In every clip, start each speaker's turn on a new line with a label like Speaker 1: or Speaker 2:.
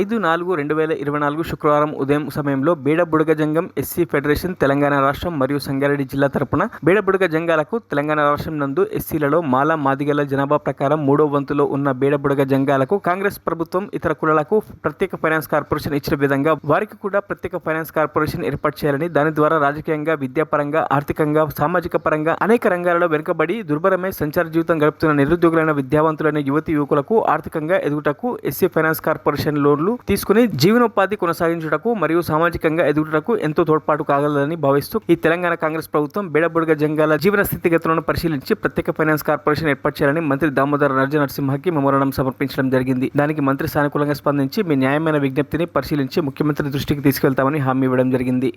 Speaker 1: 5/4/2024 శుక్రవారం ఉదయం సమయంలో బేడబుడగ జంగం ఎస్సీ ఫెడరేషన్ తెలంగాణ రాష్ట్రం మరియు సంగారెడ్డి జిల్లా తరపున బేడబుడగ జంగాలకు తెలంగాణ రాష్ట్రం నందు ఎస్సీలలో మాల మాదిగల జనాభా ప్రకారం 3వ వంతులో ఉన్న బేడబుడగ జంగాలకు కాంగ్రెస్ ప్రభుత్వం ఇతర కులాలకు ప్రత్యేక ఫైనాన్స్ కార్పొరేషన్ ఇచ్చిన విధంగా వారికి కూడా ప్రత్యేక ఫైనాన్స్ కార్పొరేషన్ ఏర్పాటు చేయాలని, దాని ద్వారా రాజకీయంగా, విద్యాపరంగా, ఆర్థికంగా, సామాజిక పరంగా అనేక రంగాలలో వెనుకబడి దుర్భరమై సంచార జీవితం గడుపుతున్న నిరుద్యోగులైన విద్యావంతులైన యువతి యువకులకు ఆర్థికంగా ఎదుగుటకు ఎస్సీ ఫైనాన్స్ కార్పొరేషన్ లోన్లు తీసుకుని జీవనోపాధి కొనసాగించుటకు మరియు సామాజికంగా ఎదుగుటకు ఎంతో తోడ్పాటు కాగలదని భావిస్తూ ఈ తెలంగాణ కాంగ్రెస్ ప్రభుత్వం బేడబుడగ జంగాల జీవన స్థితిగతులను పరిశీలించి ప్రత్యేక ఫైనాన్స్ కార్పొరేషన్ ఏర్పాటు చేయాలని మంత్రి దామోదర నరసింహకి మెమోరాండం సమర్పించడం జరిగింది. దానికి మంత్రి సానుకూలంగా స్పందించి మీ న్యాయమైన విజ్ఞప్తిని పరిశీలించి ముఖ్యమంత్రి దృష్టికి తీసుకెళ్తామని హామీ ఇవ్వడం జరిగింది.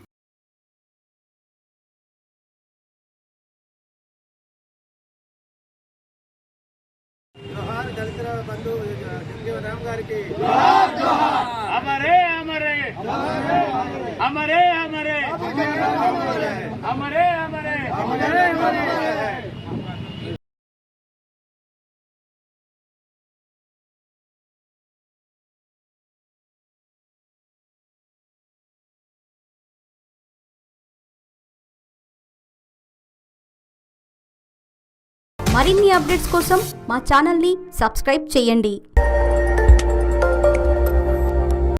Speaker 2: అమరే అమరే అమరే అమరే అమరే అమరే అమరే
Speaker 3: మరిన్ని అప్డేట్స్ కోసం మా ఛానల్ని సబ్స్క్రైబ్ చేయండి.